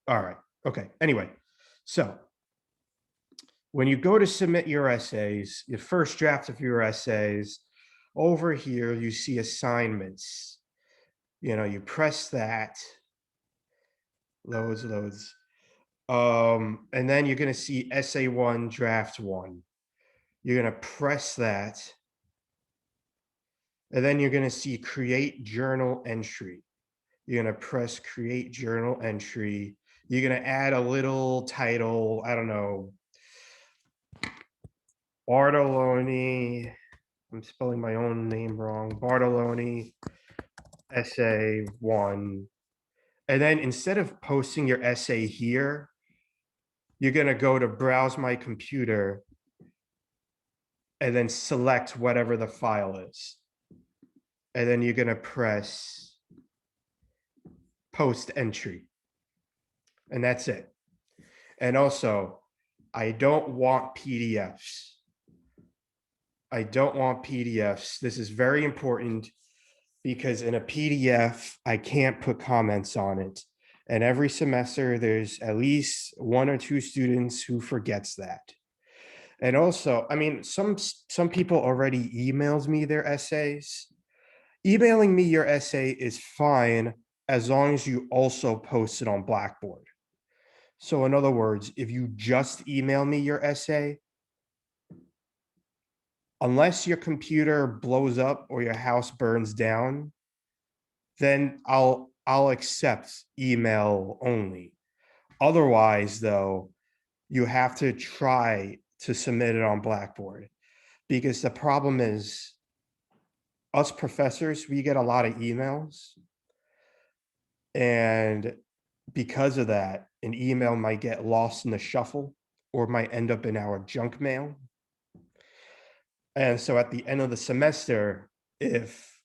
All right. Okay. Anyway, so when you go to submit your essays, your first draft of your essays, over here you see assignments. You press that, loads. And then you're gonna see essay one, draft one. You're gonna press that, and then you're gonna see create journal entry. You're gonna press create journal entry. You're gonna add a little title, I don't know, Bartoloni. I'm spelling my own name wrong. Bartoloni essay one. And then instead of posting your essay here, you're gonna go to browse my computer and then select whatever the file is. And then you're gonna press post entry. And that's it. And also, I don't want PDFs. I don't want PDFs. This is very important because in a PDF, I can't put comments on it. And every semester, there's at least one or two students who forgets that. And also, I mean, some people already emails me their essays. Emailing me your essay is fine as long as you also post it on Blackboard. So in other words, if you just email me your essay, unless your computer blows up or your house burns down, then I'll accept email only. Otherwise, though, you have to try to submit it on Blackboard because the problem is us professors, we get a lot of emails, and because of that, an email might get lost in the shuffle or might end up in our junk mail. And so at the end of the semester, if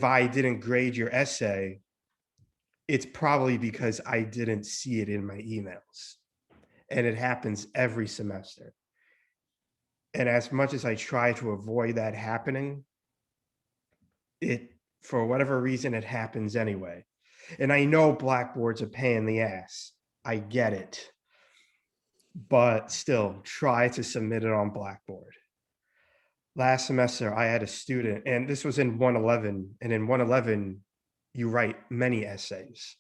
I didn't grade your essay, it's probably because I didn't see it in my emails. And it happens every semester. And as much as I try to avoid that happening, it for whatever reason it happens anyway. And I know Blackboard's a pain in the ass. I get it. But still, try to submit it on Blackboard. Last semester, I had a student, and this was in 111, and in 111, you write many essays.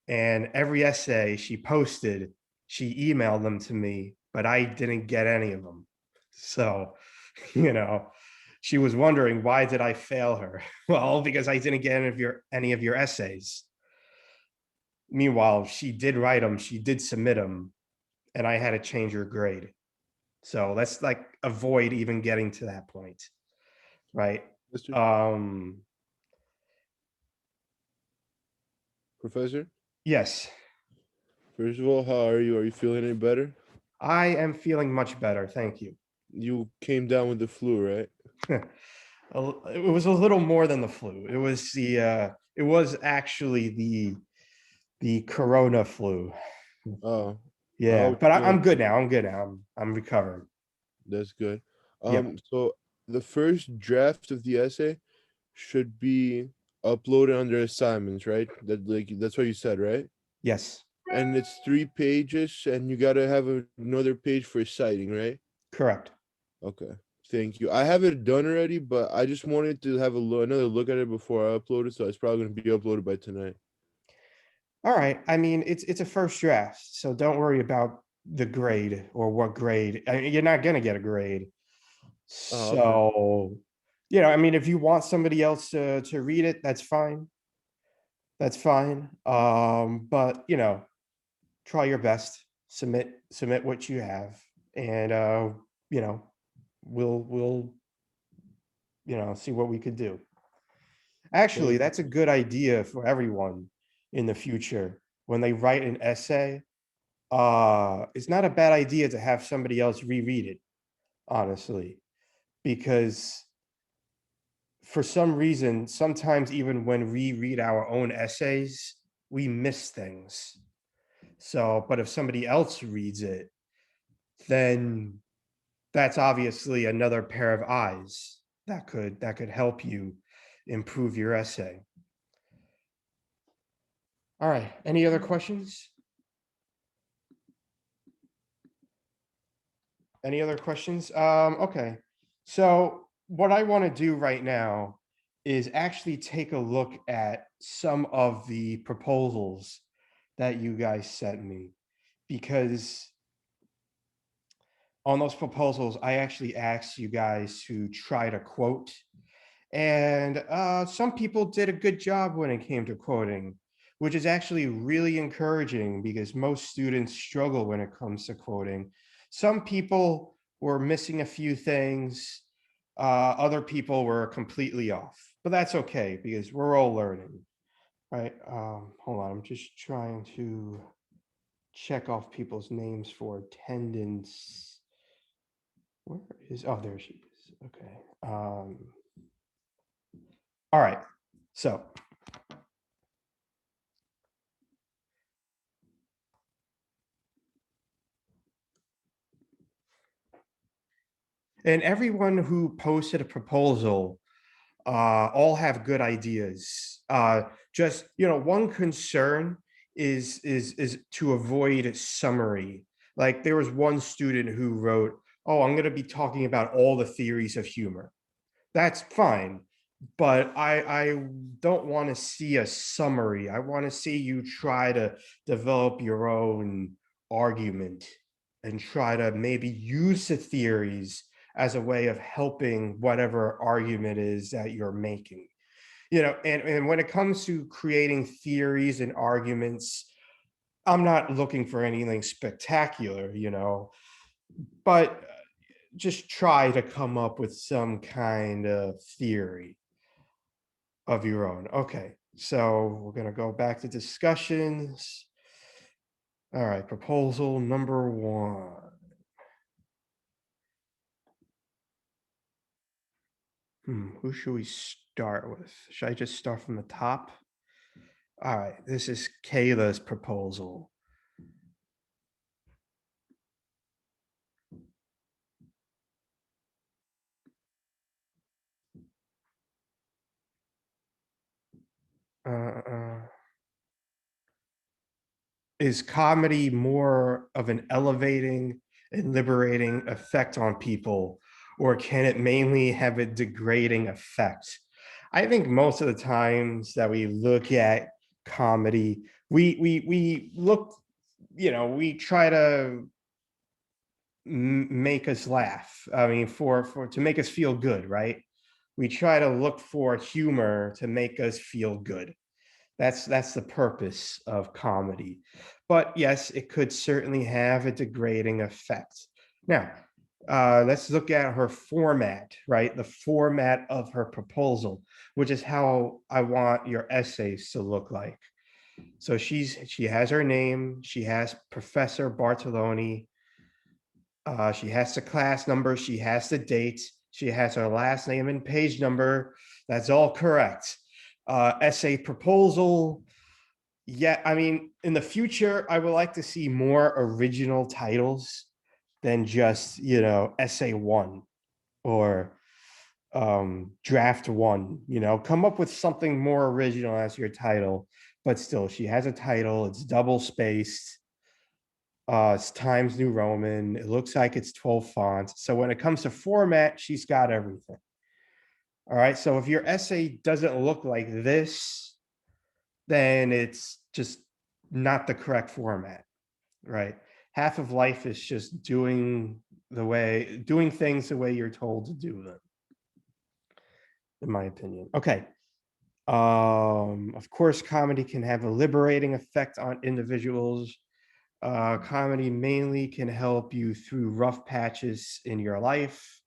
And every essay she posted, she emailed them to me, but I didn't get any of them. So, you know, she was wondering, why did I fail her? Well, because I didn't get any of your essays. Meanwhile, she did write them, she did submit them, and I had to change her grade. So let's like avoid even getting to that point, right? Mr. Um, Professor? yes, First of all, how are you? Are you feeling any better? I am feeling much better. Thank you. You came down with the flu, right? It was a little more than the flu. It was actually the corona flu. Oh, I Yeah, hope but you're I'm feeling good better. now. I'm good now. I'm recovering. That's good. Yep. So the first draft of the essay should be uploaded under assignments, right? That's what you said, right? Yes. And it's 3 pages, and you gotta have another page for citing, right? Correct. Okay. Thank you. I have it done already, but I just wanted to have another look at it before I upload it, so it's probably gonna be uploaded by tonight. All right. I mean, it's a first draft, so don't worry about the grade or what grade. I mean, you're not gonna get a grade. Oh, okay. So, I mean, if you want somebody else to read it, that's fine. That's fine. But try your best. Submit what you have, and you know, we'll see what we could do. Actually, Thank you. that's a good idea for everyone in the future when they write an essay. It's not a bad idea to have somebody else reread it, honestly, because for some reason, sometimes even when we read our own essays, we miss things. So, but if somebody else reads it, then that's obviously another pair of eyes that could help you improve your essay. All right, any other questions? Any other questions? Okay. So what I want to do right now is actually take a look at some of the proposals that you guys sent me, because on those proposals, I actually asked you guys to try to quote, and some people did a good job when it came to quoting, which is actually really encouraging because most students struggle when it comes to quoting. Some people were missing a few things. Other people were completely off, but that's okay because we're all learning, right? Hold on, I'm just trying to check off people's names for attendance. Where is, oh, there she is. Okay. All right. So and everyone who posted a proposal all have good ideas. Just, one concern is to avoid summary. Like there was one student who wrote, "Oh, I'm going to be talking about all the theories of humor." That's fine, but I don't want to see a summary. I want to see you try to develop your own argument and try to maybe use the theories as a way of helping whatever argument is that you're making. And when it comes to creating theories and arguments, I'm not looking for anything spectacular, but just try to come up with some kind of theory of your own. Okay, so we're going to go back to discussions. All right, proposal number one. Who should we start with? Should I just start from the top? All right, this is Kayla's proposal. Uh, is comedy more of an elevating and liberating effect on people, or can it mainly have a degrading effect? I think most of the times that we look at comedy, we look, we try to make us laugh. I mean, for to make us feel good, right? We try to look for humor to make us feel good. That's the purpose of comedy. But yes, it could certainly have a degrading effect. Now, let's look at her format, right? The format of her proposal, which is how I want your essays to look like. So she has her name, she has Professor Bartoloni, she has the class number, she has the date, she has her last name and page number. That's all correct. Essay proposal. Yeah, I mean, in the future, I would like to see more original titles than just, essay one or draft one. Come up with something more original as your title. But still, she has a title, it's double spaced. It's Times New Roman. It looks like it's 12 fonts. So when it comes to format, she's got everything. All right. So if your essay doesn't look like this, then it's just not the correct format, right? Half of life is just doing things the way you're told to do them, in my opinion. Okay. Of course, comedy can have a liberating effect on individuals. Comedy mainly can help you through rough patches in your life.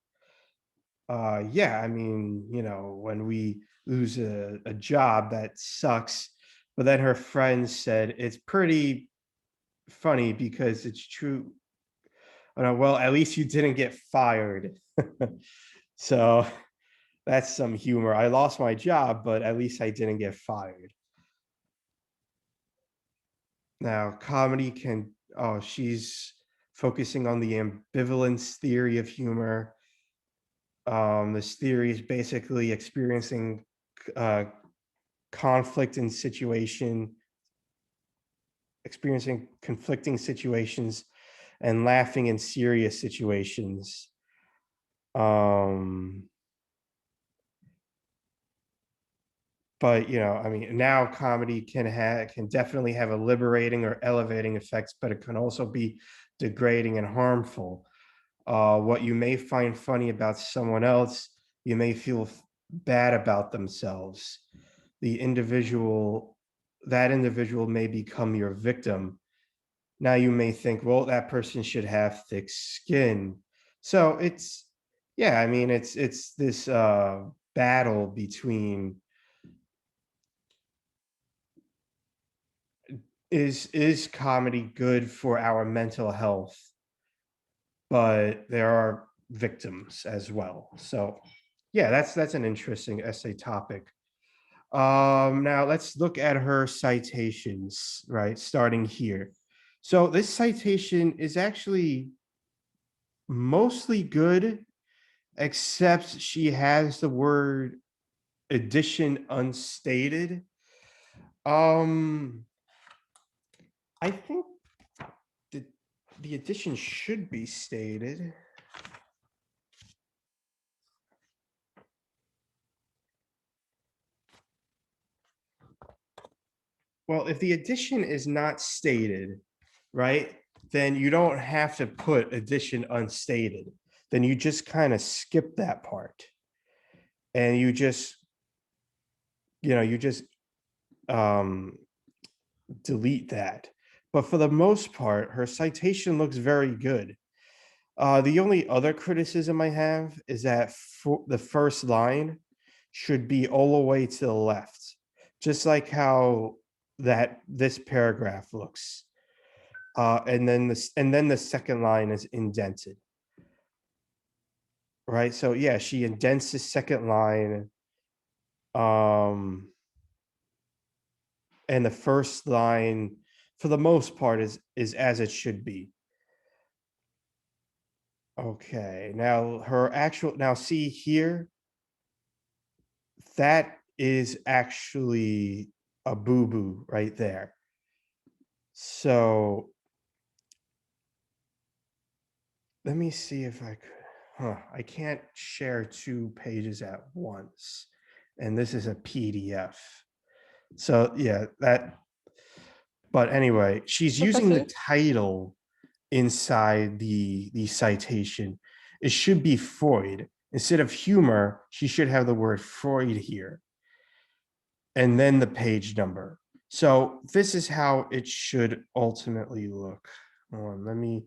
Yeah, I mean, when we lose a job that sucks, but then her friends said it's pretty funny because it's true. Well, at least you didn't get fired. So that's some humor. I lost my job, but at least I didn't get fired. Now, comedy can, oh, she's focusing on the ambivalence theory of humor. This theory is basically experiencing uh, conflict in situation. experiencing conflicting situations and laughing in serious situations. But I mean, now comedy can definitely have a liberating or elevating effects, but it can also be degrading and harmful. What you may find funny about someone else, you may feel bad about themselves. That individual may become your victim. Now you may think, well, that person should have thick skin. So yeah, I mean, it's this battle between is comedy good for our mental health, but there are victims as well. So yeah, that's an interesting essay topic. Now let's look at her citations, right? Starting here. So this citation is actually mostly good, except she has the word addition unstated. I think the addition should be stated. Well, if the addition is not stated, right, then you don't have to put addition unstated. Then you just kind of skip that part. And you just delete that. But for the most part, her citation looks very good. The only other criticism I have is that the first line should be all the way to the left, just like how this paragraph looks. And then the second line is indented. Right. So yeah, she indents the second line. And the first line, for the most part, is as it should be. Okay, now see here, that is actually a boo-boo right there. So let me see if I could, I can't share 2 pages at once. And this is a PDF. So yeah, but anyway, she's That's using the okay. title inside the citation. It should be Freud. Instead of humor, she should have the word Freud here. And then the page number. So this is how it should ultimately look. Hold on, let me.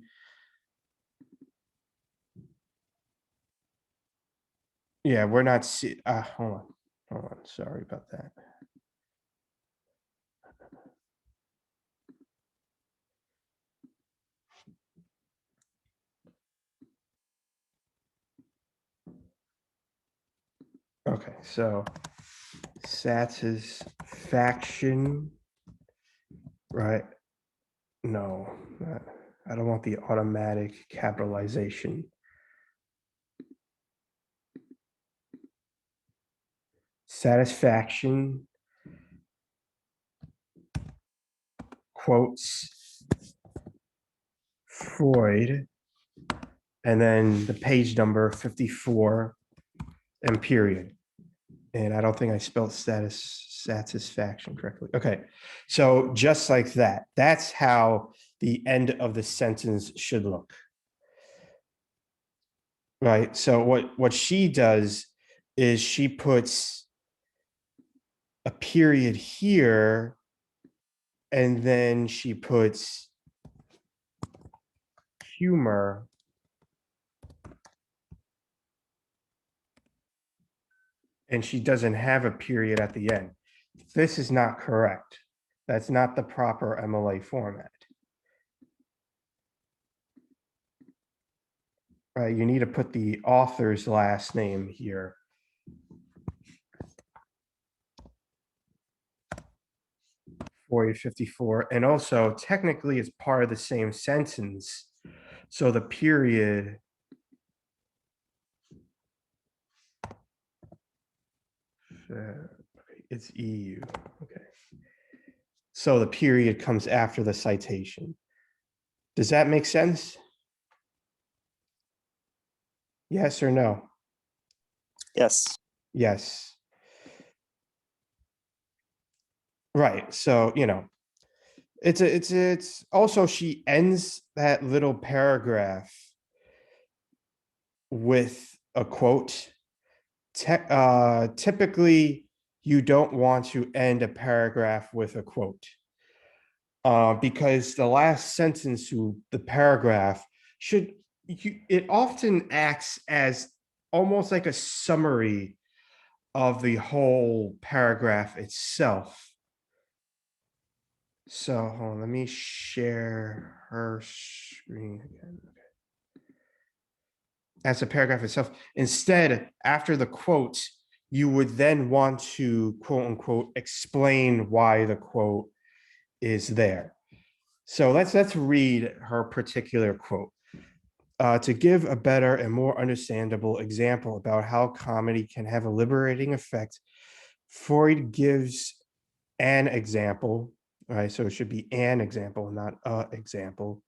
Yeah, we're not see. Hold on. Sorry about that. Okay, so satisfaction, right? No, I don't want the automatic capitalization. Satisfaction, quotes, Freud, and then the page number 54 and period. And I don't think I spelled satisfaction correctly. Okay, so just like that, that's how the end of the sentence should look. Right, so what she does is she puts a period here, and then she puts humor, and she doesn't have a period at the end. This is not correct. That's not the proper MLA format. Right, you need to put the author's last name here. For 54, and also technically it's part of the same sentence. So the period it's EU. Okay. So the period comes after the citation. Does that make sense? Yes or no? Yes. Yes. Right. So, it's also she ends that little paragraph with a quote. Typically, you don't want to end a paragraph with a quote. Because the last sentence to the paragraph it often acts as almost like a summary of the whole paragraph itself. So hold on, let me share her screen again. As a paragraph itself. Instead, after the quote, you would then want to quote unquote explain why the quote is there. So let's read her particular quote. To give a better and more understandable example about how comedy can have a liberating effect, Freud gives an example, right? So it should be an example, not a example.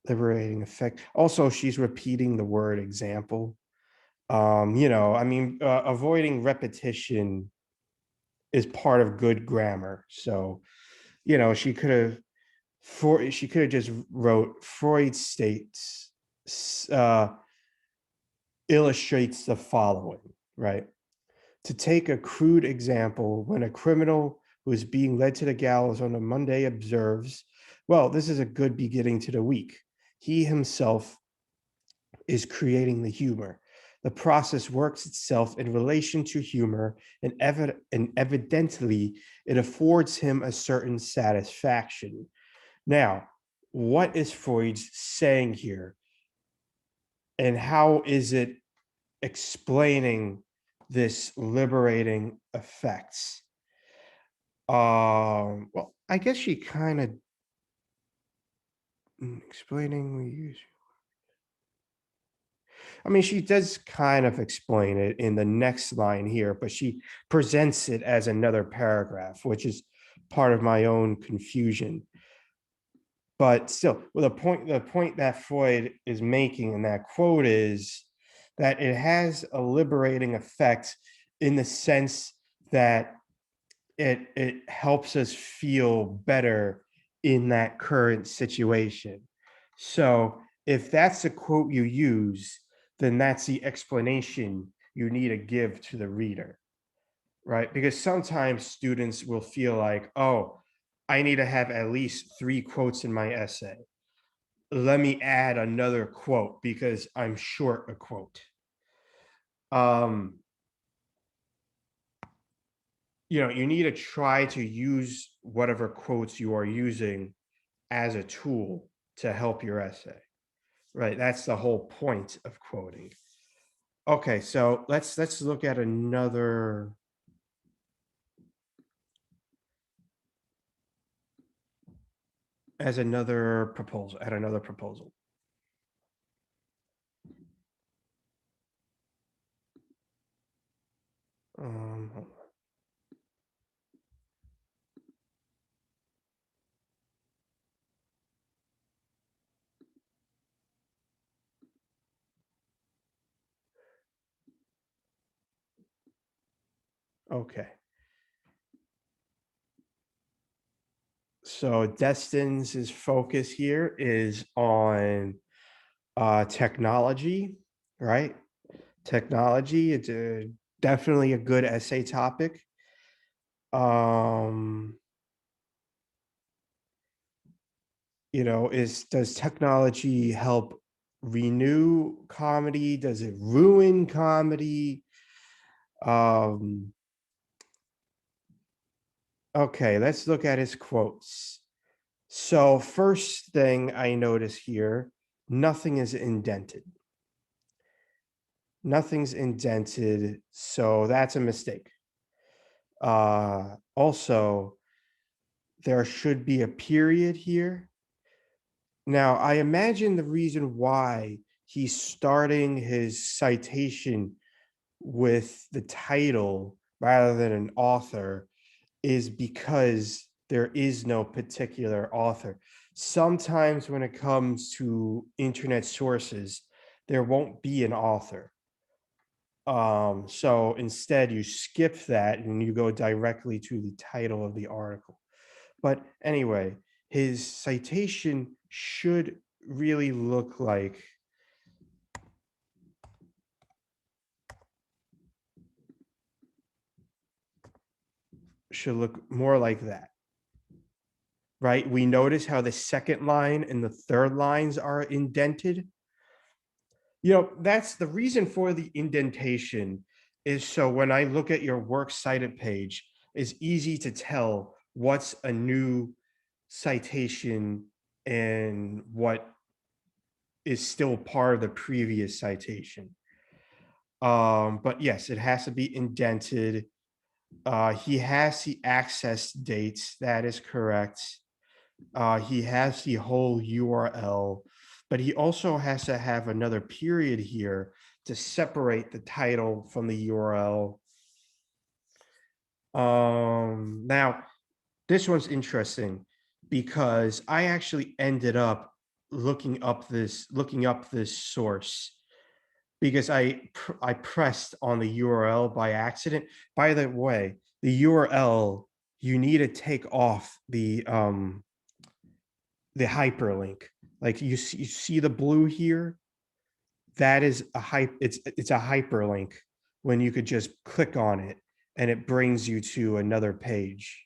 Liberating effect. Also, she's repeating the word example. Avoiding repetition is part of good grammar. So, she could have just wrote Freud states illustrates the following, right? To take a crude example, when a criminal who is being led to the gallows on a Monday observes, well, this is a good beginning to the week. He himself is creating the humor. The process works itself in relation to humor, and evidently it affords him a certain satisfaction. Now, what is Freud saying here? And how is it explaining this liberating effects? Well, I guess she kind of explaining we use. I mean, she does kind of explain it in the next line here, but she presents it as another paragraph, which is part of my own confusion. But still, well, the point that Freud is making in that quote is that it has a liberating effect in the sense that it helps us feel better in that current situation. So if that's the quote you use, then that's the explanation you need to give to the reader, right? Because sometimes students will feel like, oh, I need to have at least 3 quotes in my essay. Let me add another quote because I'm short a quote. You need to try to use whatever quotes you are using as a tool to help your essay, right? That's the whole point of quoting. Okay, so let's look at another. As another proposal, at another proposal. Hold on. Okay. So Destin's focus here is on technology, right? Technology, it's definitely a good essay topic. Does technology help renew comedy? Does it ruin comedy? Okay, let's look at his quotes. So first thing I notice here, nothing is indented. Nothing's indented, so that's a mistake. Also, there should be a period here. Now, I imagine the reason why he's starting his citation with the title rather than an author is because there is no particular author. Sometimes when it comes to internet sources, there won't be an author. So instead you skip that and you go directly to the title of the article. But anyway, his citation should really look like more like that. Right? We notice how the second line and the third lines are indented. You know, that's the reason for the indentation is so when I look at your works cited page, it's easy to tell what's a new citation and what is still part of the previous citation. But yes, it has to be indented. He has the access dates, that is correct. He has the whole URL, but he also has to have another period here to separate the title from the URL. Now, this one's interesting because I actually ended up looking up this source because I pressed on the URL by accident. By the way, the URL, you need to take off the hyperlink. Like you see the blue here, that is it's a hyperlink when you could just click on it and it brings you to another page.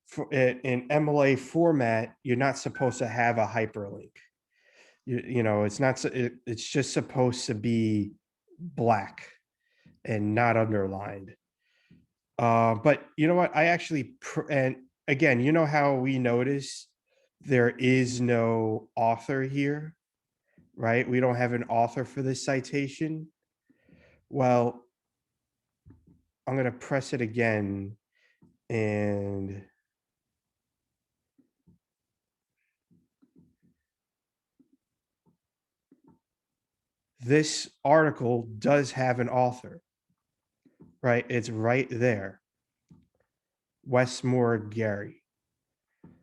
For in MLA format, you're not supposed to have a hyperlink. You know, it's not it's just supposed to be black and not underlined. But you know what? I actually and again, you know how we notice there is no author here, right? We don't have an author for this citation. Well, I'm going to press it again and this article does have an author, right? It's right there. Westmore Gary.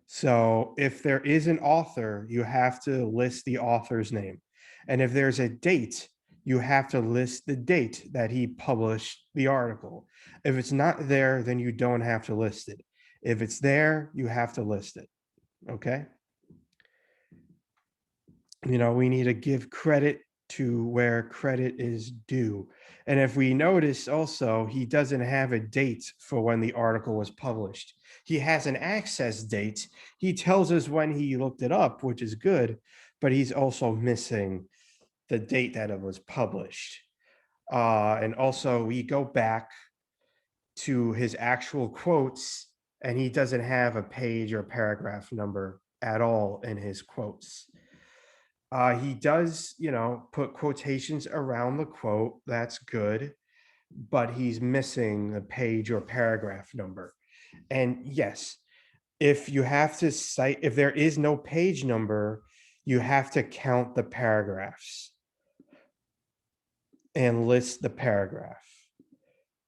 So if there is an author, you have to list the author's name. And if there's a date, you have to list the date that he published the article. If it's not there, then you don't have to list it. If it's there, you have to list it. Okay. You know, we need to give credit to where credit is due. And if we notice also, he doesn't have a date for when the article was published. He has an access date. He tells us when he looked it up, which is good, but he's also missing the date that it was published. And also we go back to his actual quotes and he doesn't have a page or paragraph number at all in his quotes. He does, you know, put quotations around the quote. That's good, but he's missing a page or paragraph number. And yes, if you have to cite, if there is no page number, you have to count the paragraphs and list the paragraph.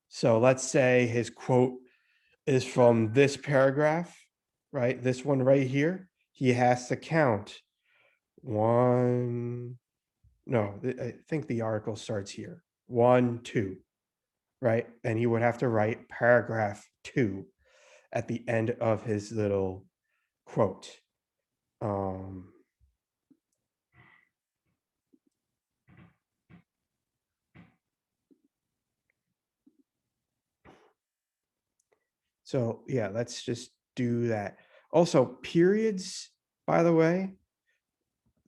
So let's say his quote is from this paragraph, right? This one right here. He has to count one. No, I think the article starts here. 1, 2, right? And he would have to write paragraph 2 at the end of his little quote. So yeah, let's just do that. Also, periods, by the way,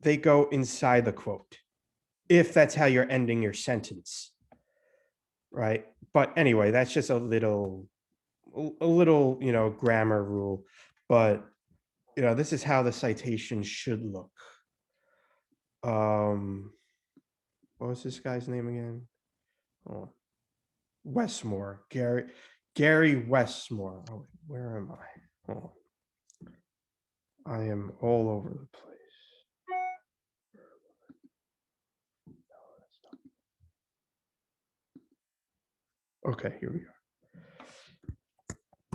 they go inside the quote, if that's how you're ending your sentence, right? But anyway, that's just a little, you know, grammar rule. But you know, this is how the citation should look. What was this guy's name again? Oh, Westmore, Gary Westmore. Oh, where am I? Oh, I am all over the place. Okay, here we are.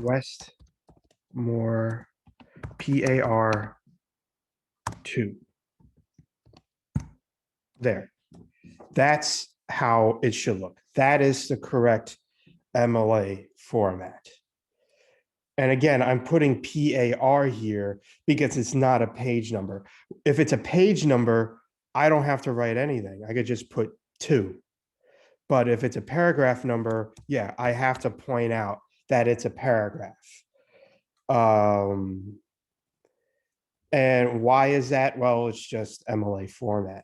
Westmore PAR 2. There. That's how it should look. That is the correct MLA format. And again, I'm putting PAR here because it's not a page number. If it's a page number, I don't have to write anything. I could just put 2. But if it's a paragraph number, yeah, I have to point out that it's a paragraph. And why is that? Well, it's just MLA format.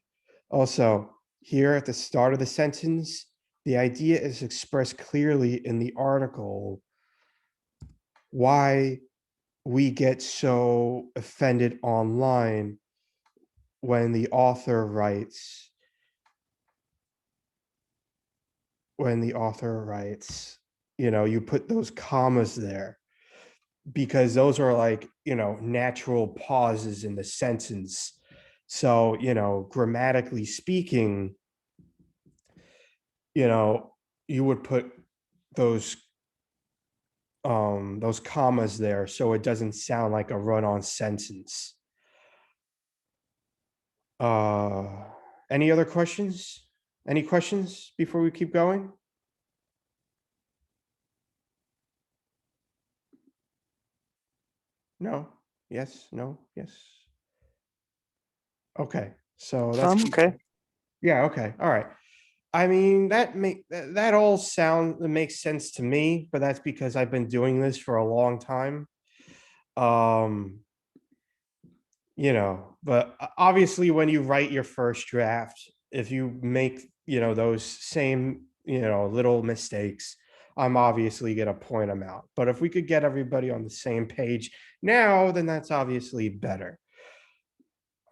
Also, here at the start of the sentence, the idea is expressed clearly in the article why we get so offended online when the author writes, you put those commas there because those are like, natural pauses in the sentence. So, grammatically speaking, you would put those commas there so it doesn't sound like a run-on sentence. Any other questions? Any questions before we keep going? No? Yes? No? Yes? Okay, so that's Okay. yeah, okay, all right. I mean, that makes sense to me, but that's because I've been doing this for a long time. But obviously when you write your first draft, if you make, those same, little mistakes, I'm obviously gonna point them out. But if we could get everybody on the same page now, then that's obviously better.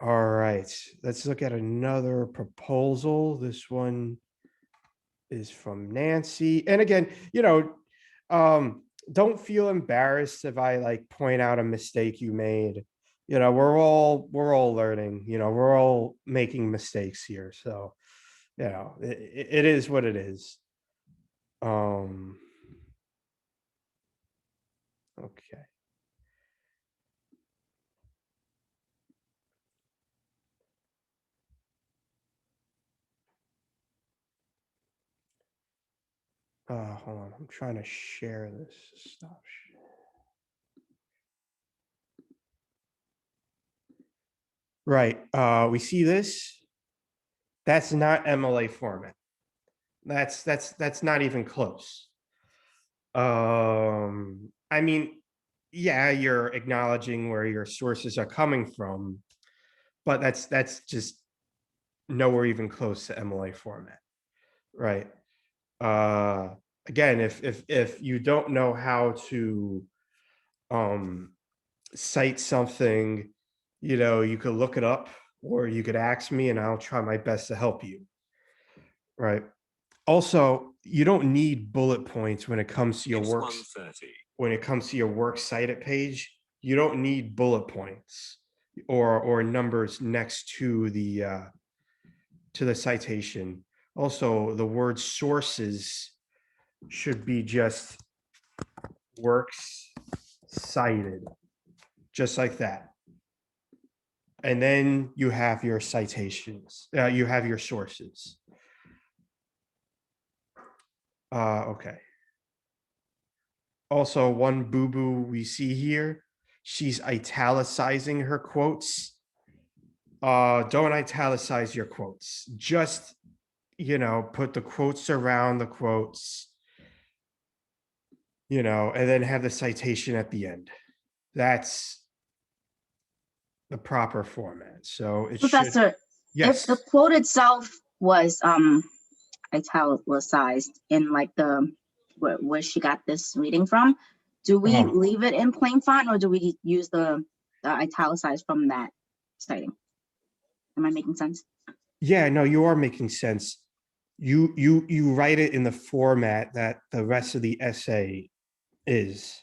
All right, let's look at another proposal. This one is from Nancy. And again, don't feel embarrassed if I like point out a mistake you made. We're all learning, we're all making mistakes here. So, it is what it is. Okay. Hold on, I'm trying to share this stuff. Right, we see this. That's not MLA format. That's not even close. I mean, yeah, you're acknowledging where your sources are coming from, but that's just nowhere even close to MLA format, right? Again, if you don't know how to cite something, you could look it up or you could ask me and I'll try my best to help you, right? Also, you don't need bullet points when it comes to your works. When it comes to your works cited page, you don't need bullet points or numbers next to the citation. Also, the word sources should be just works cited, just like that. And then you have your citations, you have your sources. Okay. Also, one boo-boo we see here, she's italicizing her quotes. Don't italicize your quotes. Just, put the quotes around the quotes, and then have the citation at the end. That's the proper format. So it should, Professor, if yes, the quote itself was italicized in like the where she got this reading from, do we leave it in plain font or do we use the italicized from that citing? Am I making sense? yeah, no, you are making sense. You write it in the format that the rest of the essay is.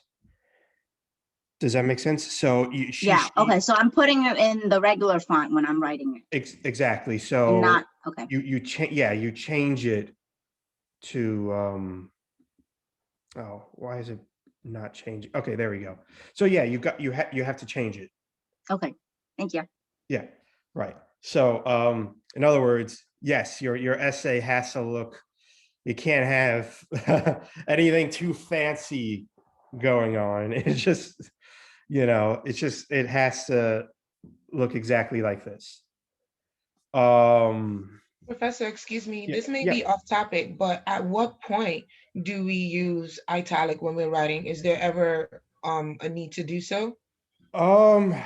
Does that make sense? So Yeah, okay, so I'm putting it in the regular font when I'm writing it. Exactly. And So not, okay. you change it to oh, why is it not changing. Okay, there we go. So yeah, you have to change it. Okay, thank you. Yeah, right. So in other words, yes, your essay has to look, you can't have anything too fancy going on. It's just, it has to look exactly like this. Professor, excuse me, Yeah, this may yeah. be off topic, but at what point do we use italic when we're writing? Is there ever a need to do so? The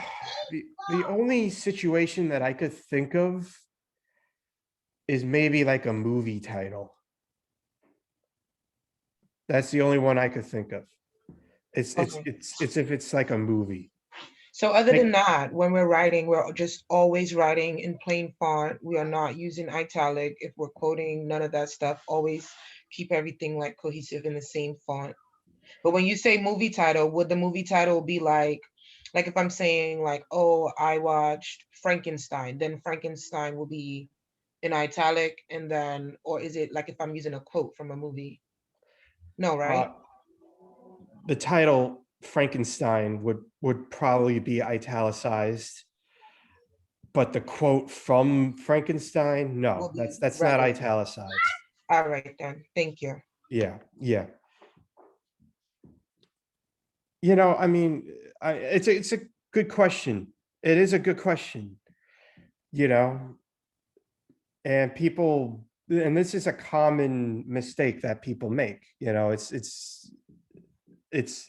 only situation that I could think of is maybe like a movie title. That's the only one I could think of. It's Okay. if it's like a movie. So other Like- than that, when we're writing, we're just always writing in plain font. We are not using italic. If we're quoting, none of that stuff. Always keep everything like cohesive in the same font. But when you say movie title, would the movie title be like if I'm saying like, oh, I watched Frankenstein, then Frankenstein will be in italic, and then, or is it like if I'm using a quote from a movie? No, right? The title Frankenstein would probably be italicized, but the quote from Frankenstein, no, Will be that's not right. italicized. All right then, thank you. Yeah, yeah. I mean, it's a good question. It is a good question. And this is a common mistake that people make. It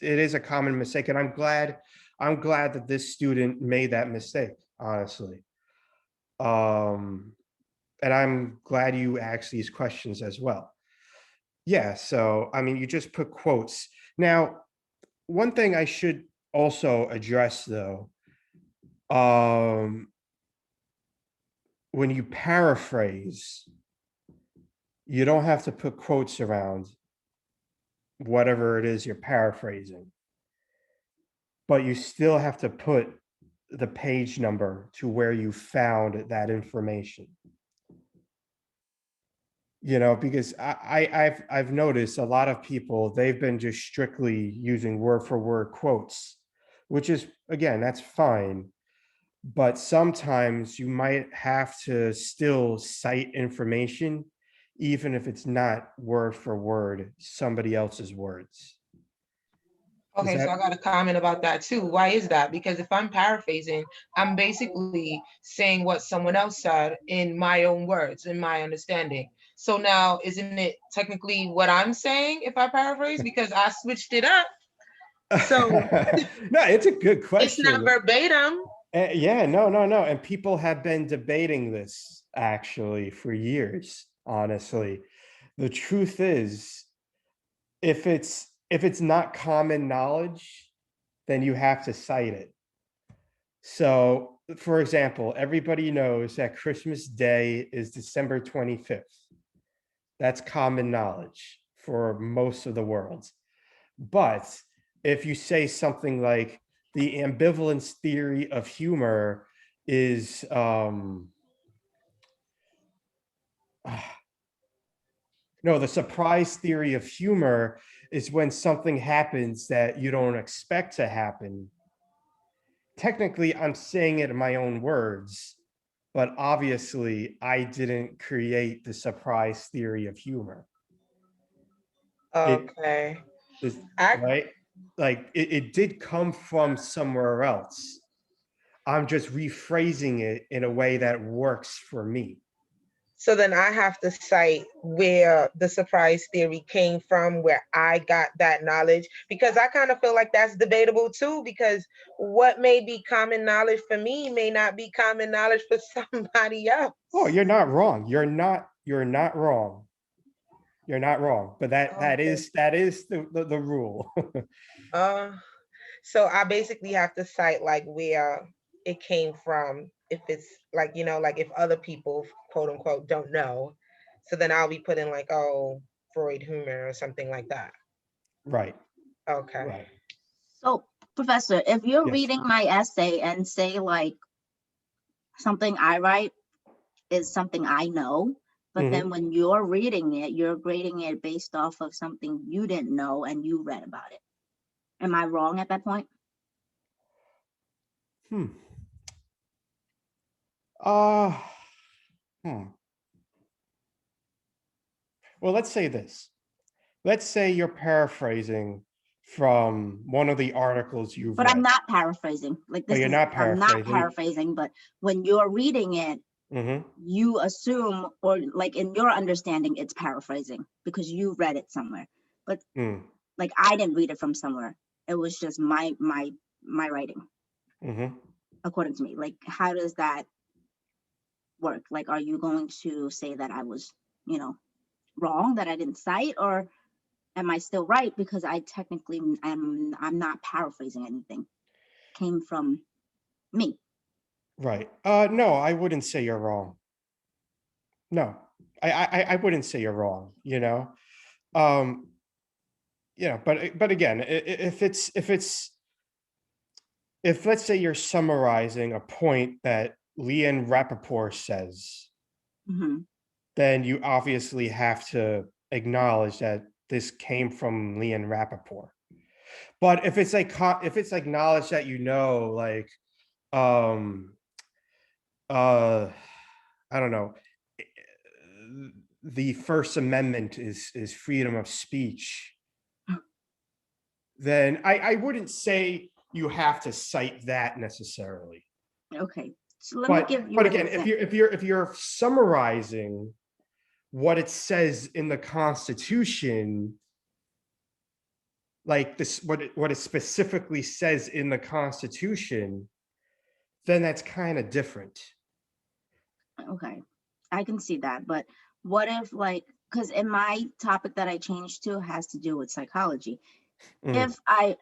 is a common mistake, and I'm glad that this student made that mistake, honestly. And I'm glad you asked these questions as well. Yeah, so I mean, you just put quotes. Now, one thing I should also address though, when you paraphrase, you don't have to put quotes around whatever it is you're paraphrasing, but you still have to put the page number to where you found that information. Because I've noticed a lot of people, they've been just strictly using word for word quotes, which is, again, that's fine. But sometimes you might have to still cite information, even if it's not word for word somebody else's words. Okay, so I got a comment about that too. Why is that? Because if I'm paraphrasing, I'm basically saying what someone else said in my own words, in my understanding. So now, isn't it technically what I'm saying if I paraphrase, because I switched it up? So no, it's a good question. It's not verbatim. Yeah, no. And people have been debating this actually for years, honestly. The truth is, if it's not common knowledge, then you have to cite it. So, for example, everybody knows that Christmas Day is December 25th. That's common knowledge for most of the world. But if you say something like the ambivalence theory of humor is no, the surprise theory of humor is when something happens that you don't expect to happen. Technically, I'm saying it in my own words, but obviously I didn't create the surprise theory of humor. Okay. Right? Like it did come from somewhere else. I'm just rephrasing it in a way that works for me. So then I have to cite where the surprise theory came from, where I got that knowledge, because I kind of feel like that's debatable too, because what may be common knowledge for me may not be common knowledge for somebody else. Oh, you're not wrong. You're not wrong. You're not wrong, but that is the rule. So I basically have to cite like where it came from, if it's like, like if other people, quote unquote, don't know. So then I'll be putting like, oh, Freud humor or something like that. Right. Okay. Right. So, Professor, if you're Yes. reading my essay and say like something I write is something I know, but then when you're reading it, you're grading it based off of something you didn't know and you read about it. Am I wrong at that point? Hmm. Uh, hmm. Well, let's say this. Let's say you're paraphrasing from one of the articles you've But I'm read. not paraphrasing. Like Oh, this you're is, not I'm not paraphrasing. paraphrasing, but when you're reading it, Mhm. you assume, or like in your understanding, it's paraphrasing because you read it somewhere. But Mm. like I didn't read it from somewhere. It was just my writing, Mhm. according to me. Like, how does that work? Like, are you going to say that I was, wrong, that I didn't cite, or am I still right because I technically I'm not paraphrasing anything. Came from me. Right. No, I wouldn't say you're wrong. No, I wouldn't say you're wrong. Um, but again, if let's say you're summarizing a point that Leon Rappaport says, Hmm. then you obviously have to acknowledge that this came from Leon Rappaport. But if it's like if it's like knowledge that like um I don't know, the First Amendment is freedom of speech, then I wouldn't say you have to cite that necessarily. Okay, so let me give you But an again, if example. you're summarizing what it says in the Constitution, like this, what it specifically says in the Constitution, then that's kind of different. Okay, I can see that, but what if, like, because in my topic that I changed to has to do with psychology. Mm, If I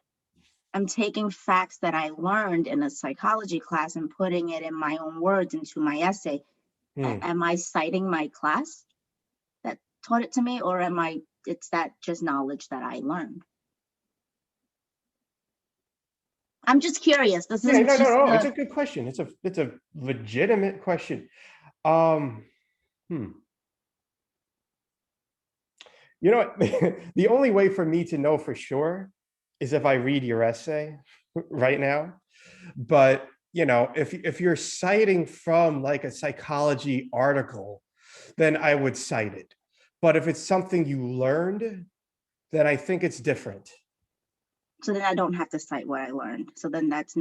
am taking facts that I learned in a psychology class and putting it in my own words into my essay, mm. am I citing my class that taught it to me, or it's that just knowledge that I learned? I'm just curious. This Yeah, is no, no, just no. It's a good question. It's a legitimate question. Um, hmm. You know what? The only way for me to know for sure is if I read your essay right now. But if you're citing from like a psychology article, then I would cite it. But if it's something you learned, then I think it's different. so then I don't have to cite what I learned. So then that's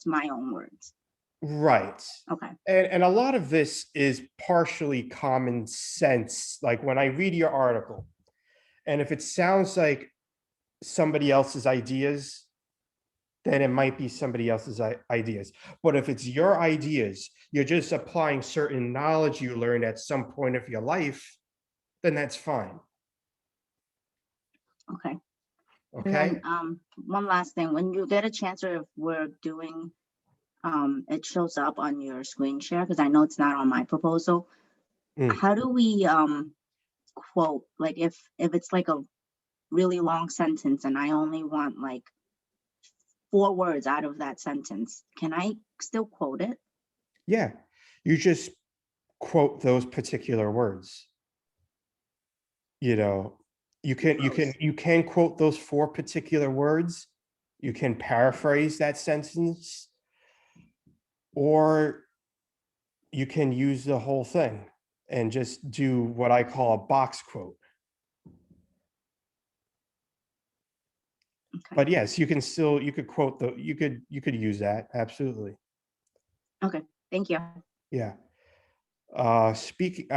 my own words. Right. Okay. And a lot of this is partially common sense. Like when I read your article, and if it sounds like somebody else's ideas, then it might be somebody else's ideas. But if it's your ideas, you're just applying certain knowledge you learned at some point of your life, then that's fine. Okay. And then Okay. one last thing, when you get a chance, or if we're doing it shows up on your screen share, because I know it's not on my proposal. Mm. How do we quote, like if it's like a really long sentence and I only want like 4 words out of that sentence, can I still quote it? Yeah. You just quote those particular words. You know, you can quote those 4 particular words. You can paraphrase that sentence, or you can use the whole thing and just do what I call a box quote. Okay. But yes, you could quote you could use that. Absolutely. Okay. Thank you. Yeah. I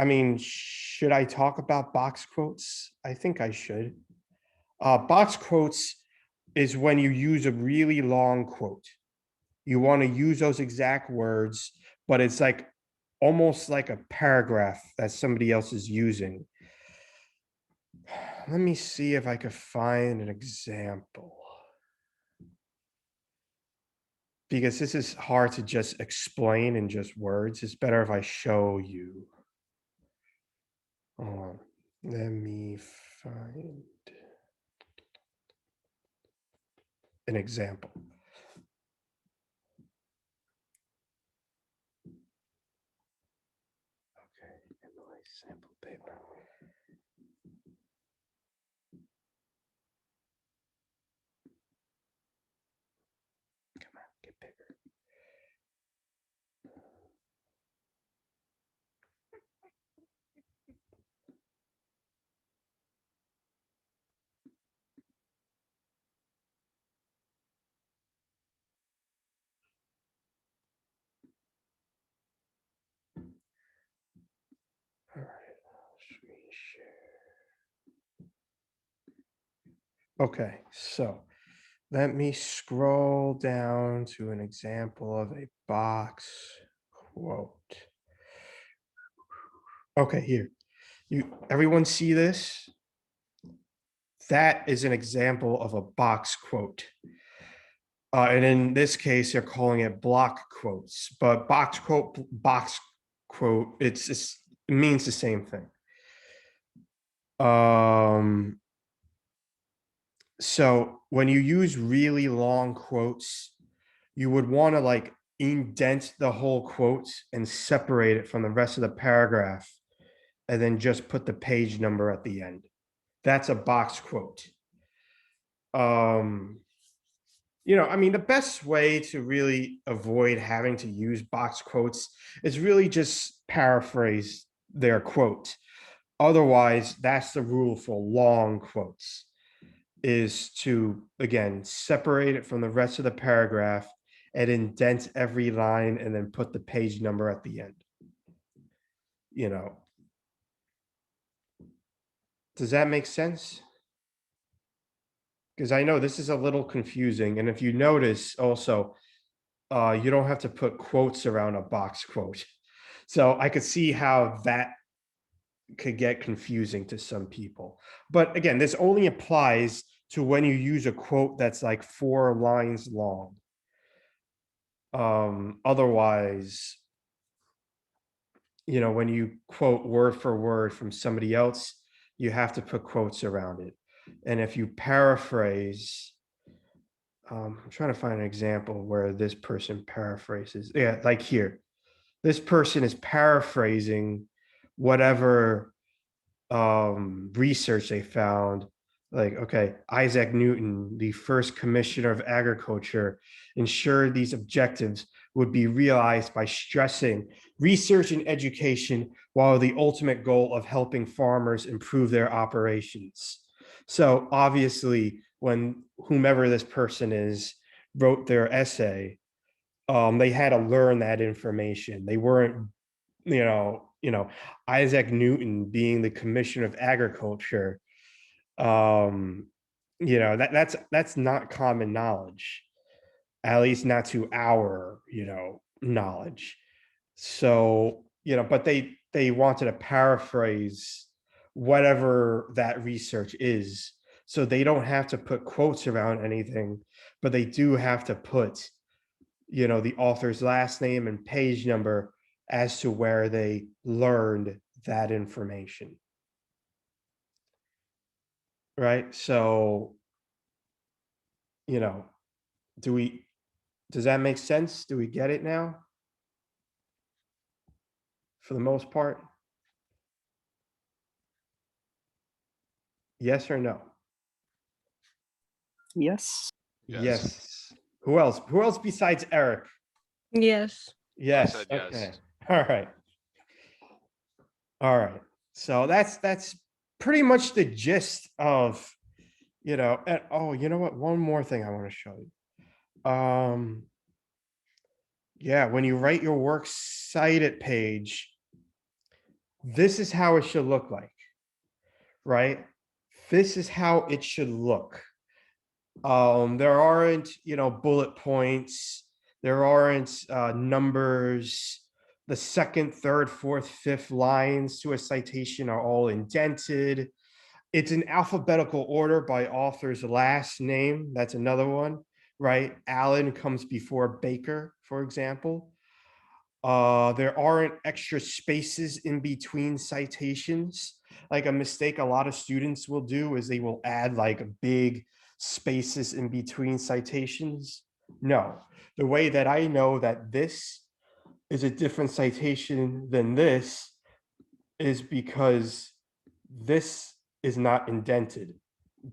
mean, should I talk about box quotes? I think I should. Box quotes is when you use a really long quote. You want to use those exact words, but it's like almost like a paragraph that somebody else is using. Let me see if I could find an example. Because this is hard to just explain in just words. It's better if I show you. Hold on. Let me find an example. Okay, Emily, sample paper. it bigger. All right, screen share. Okay, so let me scroll down to an example of a box quote. Okay, here. Everyone see this? That is an example of a box quote. And in this case, they're calling it block quotes, but box quote, it means the same thing. So when you use really long quotes, you would want to like indent the whole quote and separate it from the rest of the paragraph, and then just put the page number at the end. That's a box quote. I mean, the best way to really avoid having to use box quotes is really just paraphrase their quote. Otherwise, that's the rule for long quotes, is to, again, separate it from the rest of the paragraph and indent every line and then put the page number at the end. Does that make sense? Because I know this is a little confusing, and if you notice also, you don't have to put quotes around a box quote. So I could see how that could get confusing to some people. But again, this only applies to when you use a quote that's like 4 lines long. Otherwise, when you quote word for word from somebody else, you have to put quotes around it. And if you paraphrase, I'm trying to find an example where this person paraphrases. Yeah, like here. This person is paraphrasing whatever research they found. Like, okay, Isaac Newton, the first commissioner of agriculture, ensured these objectives would be realized by stressing research and education while the ultimate goal of helping farmers improve their operations. So obviously, when whomever this person is wrote their essay, they had to learn that information. They weren't, Isaac Newton being the commissioner of agriculture. That's not common knowledge, at least not to our, knowledge. So, but they wanted to paraphrase whatever that research is. So they don't have to put quotes around anything, but they do have to put, the author's last name and page number as to where they learned that information. Right? So, does that make sense? Do we get it now? For the most part? Yes or no? Yes. Yes. Who else? Who else besides Eric? Yes. Yes. said yes. Okay. All right. All right. So that's pretty much the gist of, and oh, you know what? One more thing I want to show you. Yeah, when you write your works cited page, this is how it should look like, right? This is how it should look. There aren't, bullet points. There aren't numbers. The second, third, fourth, fifth lines to a citation are all indented. It's in alphabetical order by author's last name. That's another one, right? Allen comes before Baker, for example. There aren't extra spaces in between citations. Like a mistake a lot of students will do is they will add like big spaces in between citations. No, the way that I know that this is a different citation than this is because this is not indented,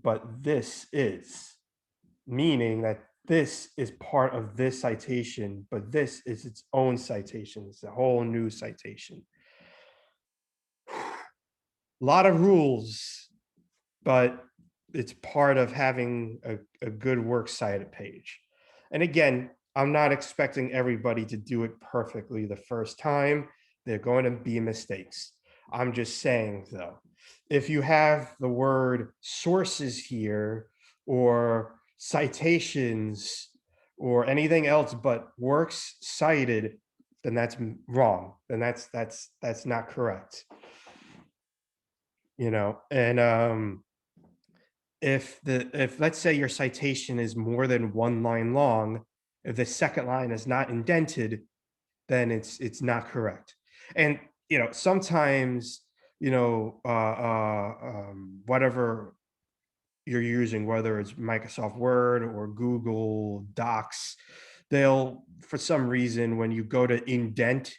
but this is, meaning that this is part of this citation, but this is its own citation. It's a whole new citation. A lot of rules, but it's part of having a good works cited page. And again, I'm not expecting everybody to do it perfectly the first time. There are going to be mistakes. I'm just saying though, if you have the word sources here or citations or anything else but works cited, then that's wrong. Then that's not correct. You know, and if let's say your citation is more than one line long, if the second line is not indented, then it's not correct. And you know, sometimes, you know, whatever you're using, whether it's Microsoft Word or Google Docs, they'll, for some reason, when you go to indent,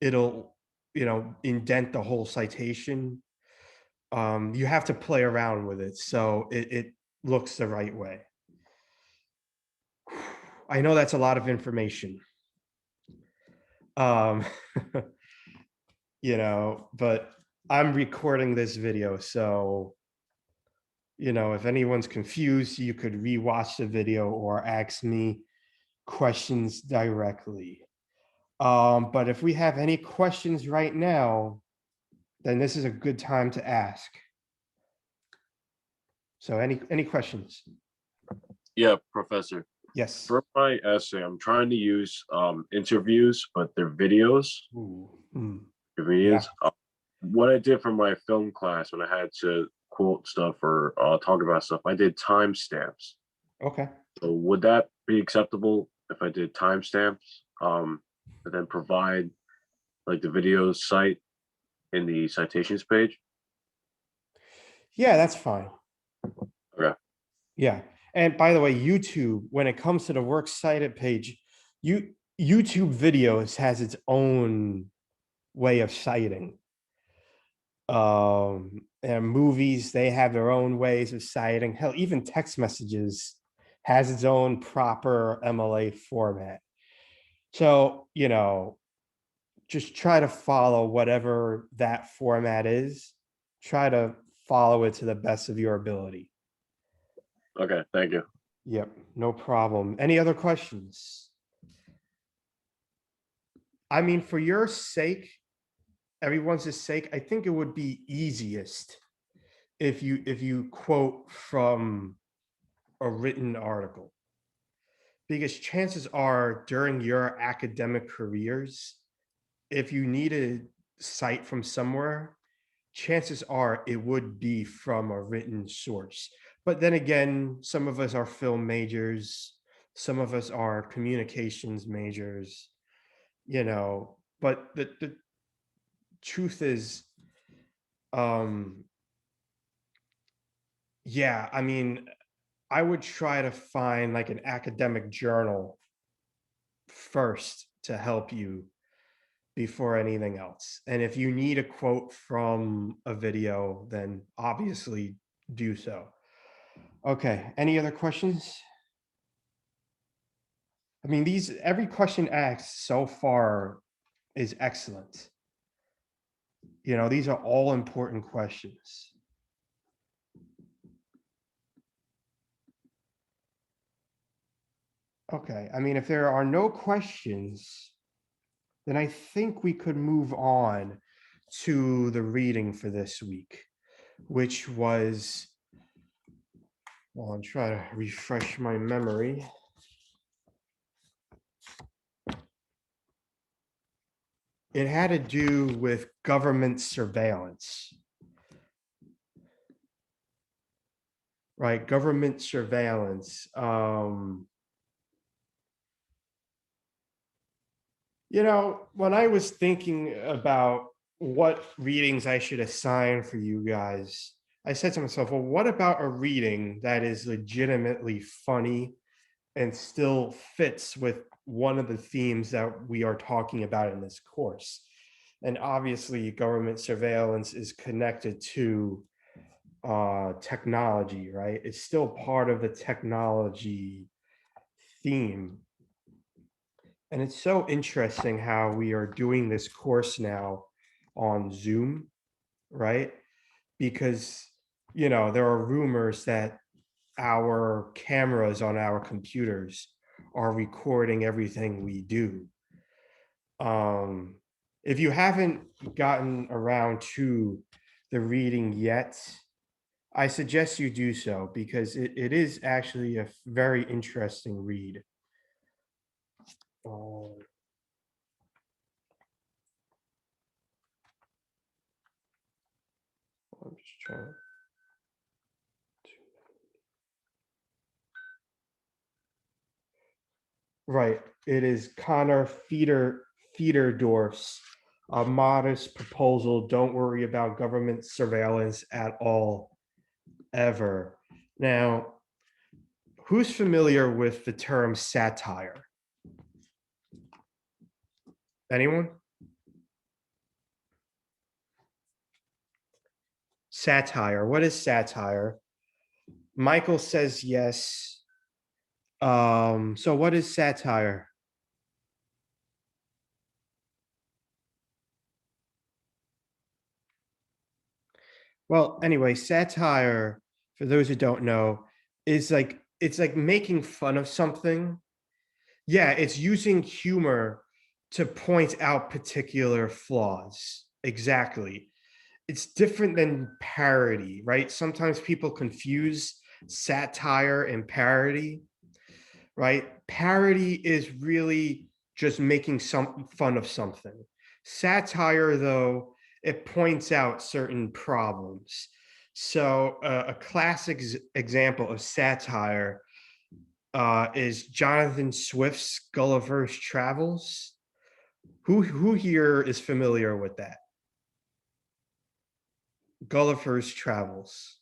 it'll, you know, indent the whole citation. You have to play around with it so it looks the right way. I know that's a lot of information. You know, but I'm recording this video, so you know, if anyone's confused, you could rewatch the video or ask me questions directly. But if we have any questions right now, then this is a good time to ask. So any questions? Yeah, Professor. Yes. For my essay, I'm trying to use interviews, but they're videos. Ooh, mm, Convenience. What I did for my film class when I had to quote stuff or talk about stuff, I did timestamps. okay. So would that be acceptable if I did timestamps? And then provide like the video site in the citations page? Yeah, that's fine. Okay. Yeah. And by the way, YouTube, when it comes to the works cited page, YouTube videos has its own way of citing. And movies, they have their own ways of citing. Hell, even text messages has its own proper MLA format. So, you know, just try to follow whatever that format is. Try to follow it to the best of your ability. Okay, thank you. Yep, no problem. Any other questions? I mean, for your sake, everyone's sake, I think it would be easiest if you quote from a written article. Because chances are during your academic careers, if you need a cite from somewhere, chances are it would be from a written source. But then again, some of us are film majors, some of us are communications majors, you know, but the truth is, yeah, I mean, I would try to find like an academic journal first to help you before anything else. And if you need a quote from a video, then obviously do so. Okay, any other questions? I mean, every question asked so far is excellent. You know, these are all important questions. Okay, I mean, if there are no questions, then I think we could move on to the reading for this week, which was, well, I'll try to refresh my memory. It had to do with government surveillance. Right, government surveillance. You know, when I was thinking about what readings I should assign for you guys, I said to myself, well, what about a reading that is legitimately funny and still fits with one of the themes that we are talking about in this course? And obviously, government surveillance is connected to technology, right? It's still part of the technology theme. And it's so interesting how we are doing this course now on Zoom, right? Because, you know, there are rumors that our cameras on our computers are recording everything we do. If you haven't gotten around to the reading yet, I suggest you do so because it is actually a very interesting read. I'm just trying to. Right, it is Connor Fiederdorf's A Modest Proposal, Don't Worry About Government Surveillance at All, Ever. Now, who's familiar with the term satire? Anyone? Satire, what is satire? Michael says yes. So what is satire? Well, anyway, satire, for those who don't know, is like it's like making fun of something. Yeah, it's using humor to point out particular flaws. Exactly. It's different than parody, right? Sometimes people confuse satire and parody, right? Parody is really just making some fun of something. Satire, though, it points out certain problems. So a classic example of satire is Jonathan Swift's Gulliver's Travels. Who here is familiar with that? Gulliver's Travels.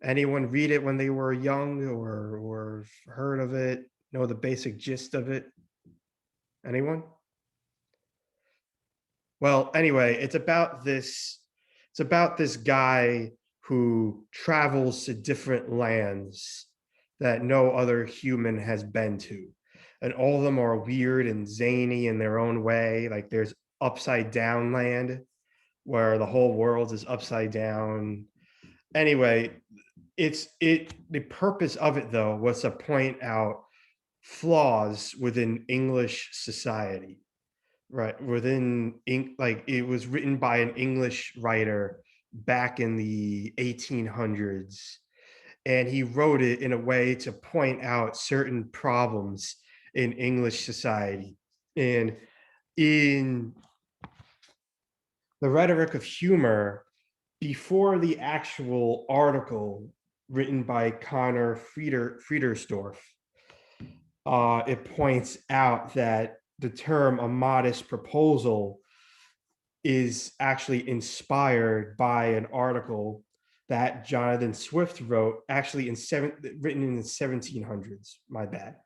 Anyone read it when they were young or heard of it, know the basic gist of it? Anyone? Well, anyway, it's about this guy who travels to different lands that no other human has been to. And all of them are weird and zany in their own way. Like there's upside down land where the whole world is upside down. Anyway, the purpose of it though was to point out flaws within English society, right? Like it was written by an English writer back in the 1800s, and he wrote it in a way to point out certain problems in English society. And in The Rhetoric of Humor, before the actual article written by Connor Friedersdorf, it points out that the term A Modest Proposal is actually inspired by an article that Jonathan Swift wrote, actually written in the 1700s. My bad.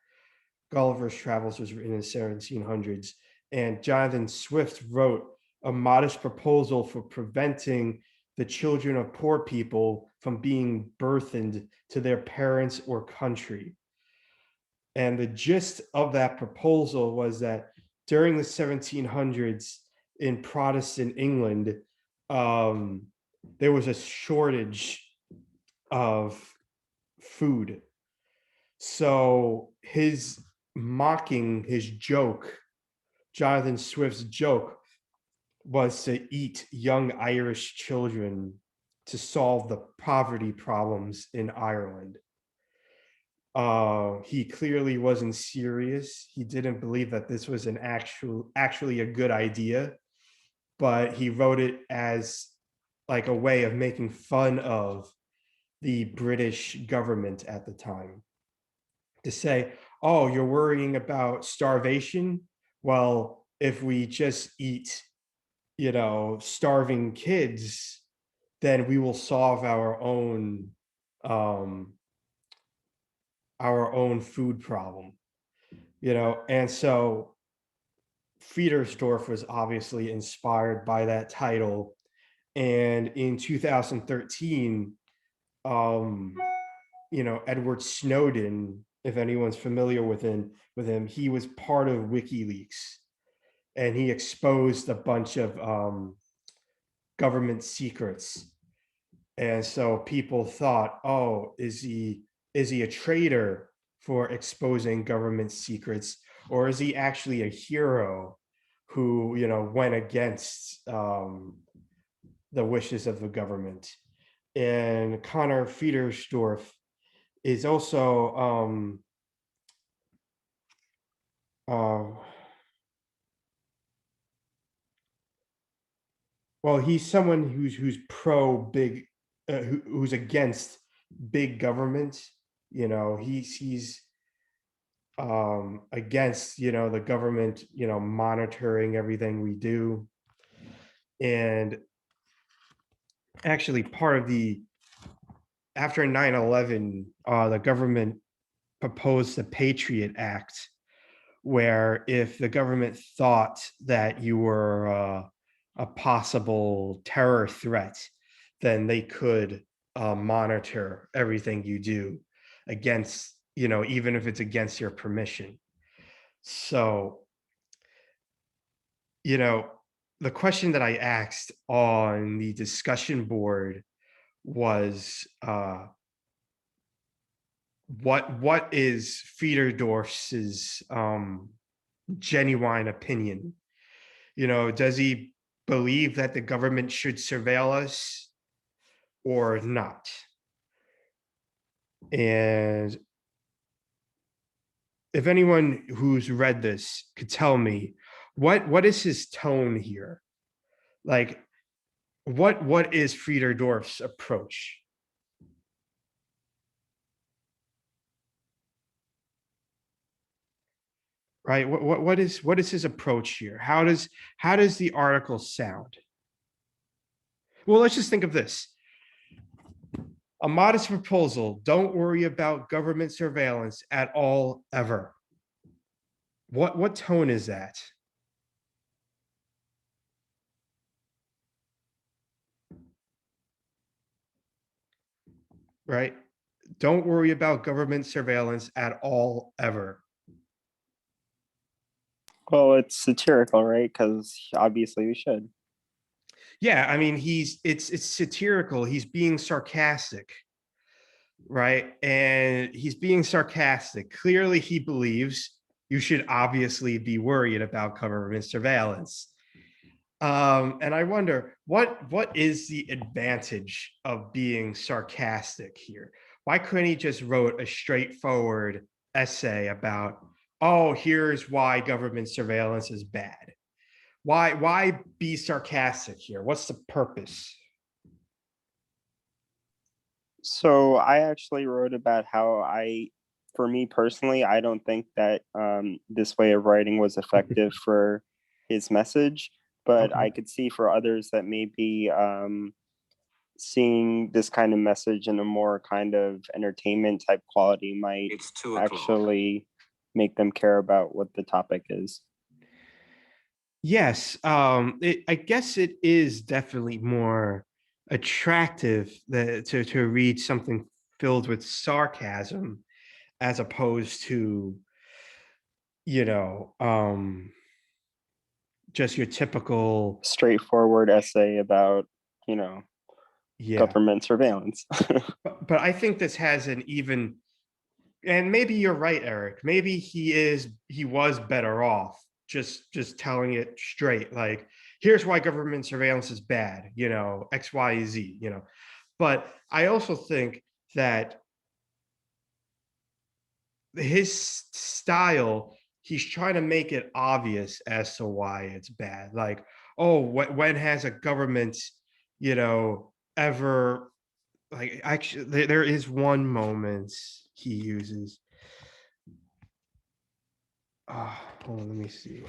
Gulliver's Travels was written in the 1700s, and Jonathan Swift wrote A Modest Proposal for Preventing the Children of Poor People from being burthened to their parents or country. And the gist of that proposal was that during the 1700s in Protestant England, there was a shortage of food. So his joke, Jonathan Swift's joke, was to eat young Irish children to solve the poverty problems in Ireland. He clearly wasn't serious. He didn't believe that this was actually a good idea, but he wrote it as like a way of making fun of the British government at the time. To say, oh, you're worrying about starvation? Well, if we just eat, starving kids, then we will solve our own food problem, and so Friedersdorf was obviously inspired by that title. And in 2013, Edward Snowden if anyone's familiar with him, he was part of WikiLeaks, and he exposed a bunch of government secrets. And so people thought, oh, is he a traitor for exposing government secrets, or is he actually a hero who, you know, went against the wishes of the government? And Connor Friedersdorf is also well, he's someone who's pro big, who's against big government. You know, he's against, you know, the government, you know, monitoring everything we do. And actually part of the, after 9/11, the government proposed the Patriot Act, where if the government thought that you were a possible terror threat, then they could monitor everything you do against, you know, even if it's against your permission. So, you know, the question that I asked on the discussion board was, what is Friederdorf's genuine opinion? You know, does he believe that the government should surveil us or not? And if anyone who's read this could tell me what is his tone here? Like, what is Friederdorf's approach? Right? What is his approach here? How does the article sound? Well, let's just think of this. A modest proposal. Don't worry about government surveillance at all, ever. What tone is that? Right? Don't worry about government surveillance at all, ever. Well, it's satirical, right? Because obviously we should. Yeah, I mean, it's satirical. He's being sarcastic, right? And he's being sarcastic. Clearly, he believes you should obviously be worried about government surveillance. And I wonder what is the advantage of being sarcastic here? Why couldn't he just wrote a straightforward essay about, oh, here's why government surveillance is bad? Why be sarcastic here? What's the purpose? So I actually wrote about how for me personally, I don't think that this way of writing was effective for his message, but Okay. I could see for others that may be seeing this kind of message in a more kind of entertainment type quality might It's 2 o'clock. actually make them care about what the topic is. Yes, I guess it is definitely more attractive to read something filled with sarcasm as opposed to, you know, just your typical, Straightforward essay about, yeah. government surveillance. But I think this has an even, and maybe you're right, Eric. Maybe he was better off just telling it straight, like, here's why government surveillance is bad, you know, X, Y, Z, you know. But I also think that his style, he's trying to make it obvious as to why it's bad. Like, oh, when has a government, you know, ever, like, actually there is one moment he uses. Hold on, let me see.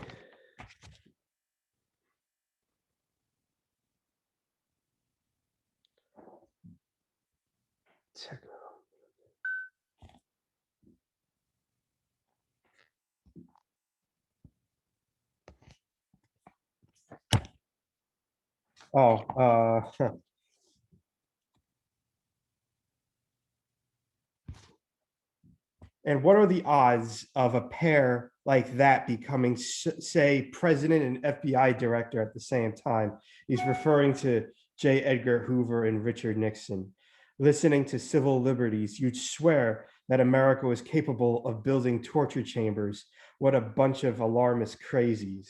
Oh, And what are the odds of a pair like that becoming, say, president and FBI director at the same time? He's referring to J. Edgar Hoover and Richard Nixon. Listening to civil liberties, you'd swear that America was capable of building torture chambers. What a bunch of alarmist crazies,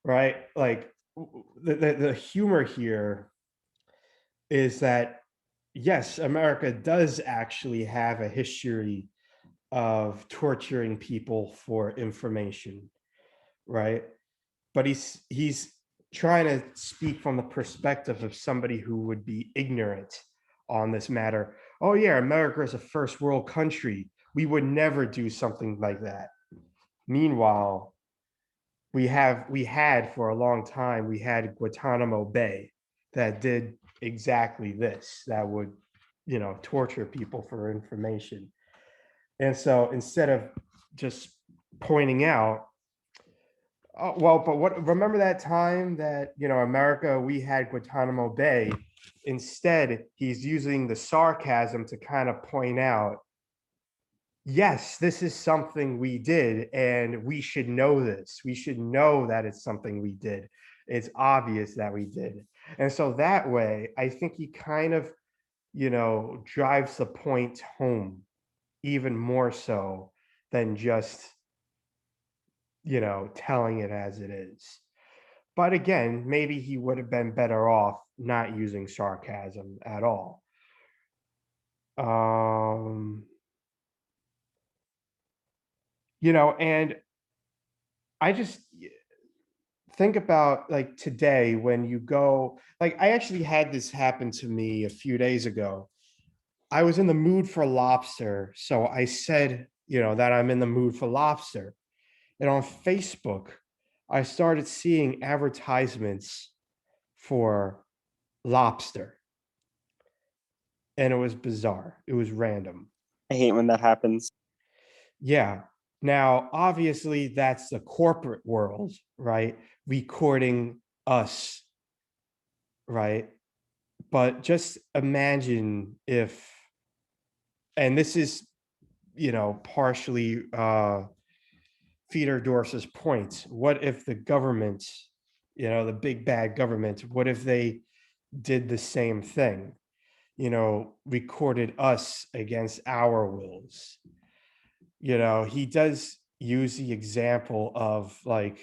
right? Like the humor here is that, yes, America does actually have a history of torturing people for information, right? But he's trying to speak from the perspective of somebody who would be ignorant on this matter. Oh yeah, America is a first world country. We would never do something like that. Meanwhile, we had for a long time, we had Guantanamo Bay that did exactly this, that would, torture people for information. And so instead of just pointing out, oh, well, but remember that time that, America, we had Guantanamo Bay. Instead, he's using the sarcasm to kind of point out, yes, this is something we did, and we should know this. We should know that it's something we did. It's obvious that we did. And so that way, I think he kind of, drives the point home even more so than just, telling it as it is. But again, maybe he would have been better off not using sarcasm at all. And I just think about like today when you go, like I actually had this happen to me a few days ago. I was in the mood for lobster. So I said, that I'm in the mood for lobster. And on Facebook, I started seeing advertisements for lobster. And it was bizarre. It was random. I hate when that happens. Yeah. Now, obviously, that's the corporate world, right? Recording us, right? But just imagine if, and this is, partially Feeder Dorsey's point. What if the government, the big bad government, what if they did the same thing? Recorded us against our wills. He does use the example of like,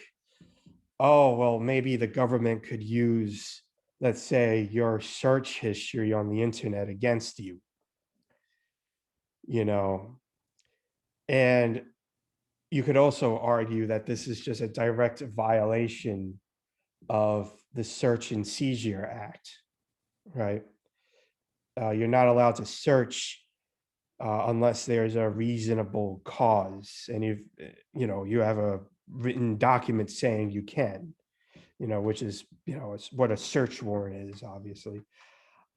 oh, well, maybe the government could use, let's say, your search history on the internet against you. And you could also argue that this is just a direct violation of the Search and Seizure Act, right? You're not allowed to search unless there's a reasonable cause, and you have a written document saying you can, which is, it's what a search warrant is, obviously.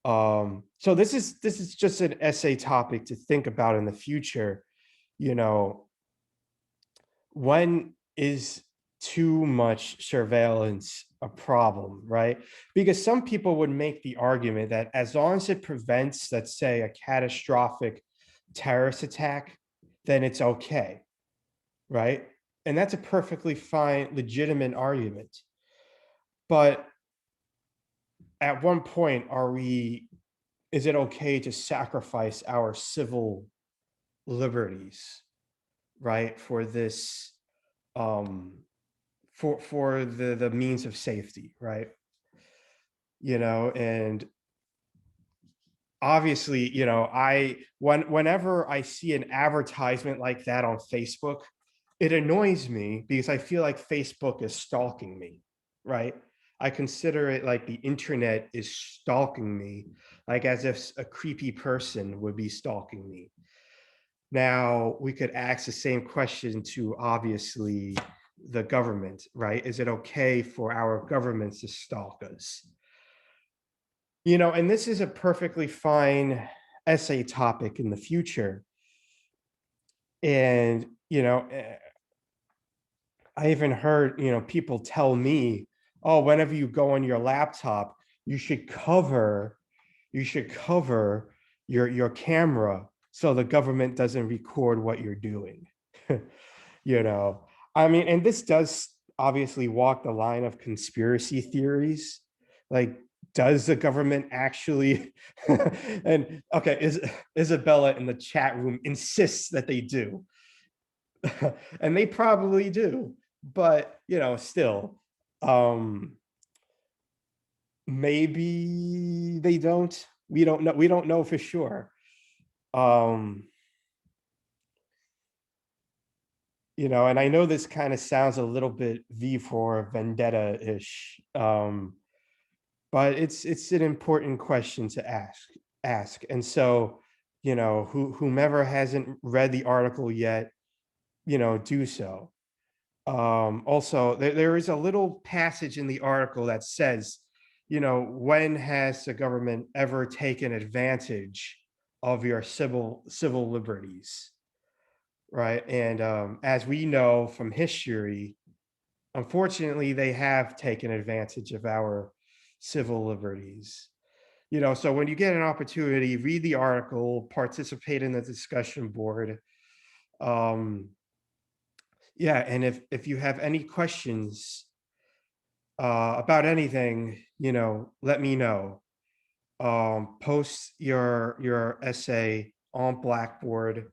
So this is just an essay topic to think about in the future. When is too much surveillance a problem, right? Because some people would make the argument that as long as it prevents, let's say, a catastrophic terrorist attack, then it's okay, right? And that's a perfectly fine, legitimate argument. But at one point, is it okay to sacrifice our civil liberties, right, for this, for the means of safety, right? And obviously, whenever I see an advertisement like that on Facebook, it annoys me because I feel like Facebook is stalking me, right? I consider it like the internet is stalking me, like as if a creepy person would be stalking me. Now, we could ask the same question to, obviously, the government, right? Is it okay for our governments to stalk us? And this is a perfectly fine essay topic in the future. And, I even heard, people tell me, oh, whenever you go on your laptop, you should cover your camera so the government doesn't record what you're doing. You know, I mean, and this does obviously walk the line of conspiracy theories. Like, does the government actually and okay, Isabella in the chat room insists that they do. And they probably do, but you know, still, maybe they don't. We don't know. We don't know for sure. You know, and I know this kind of sounds a little bit V for Vendetta-ish, but it's an important question to ask. And so, you know, whomever hasn't read the article yet, you know, do so. Also, there is a little passage in the article that says, you know, when has the government ever taken advantage of your civil liberties, right? And as we know from history, unfortunately, they have taken advantage of our civil liberties. You know, so when you get an opportunity, read the article, participate in the discussion board. Yeah, and if you have any questions about anything, you know, let me know. Post your essay on Blackboard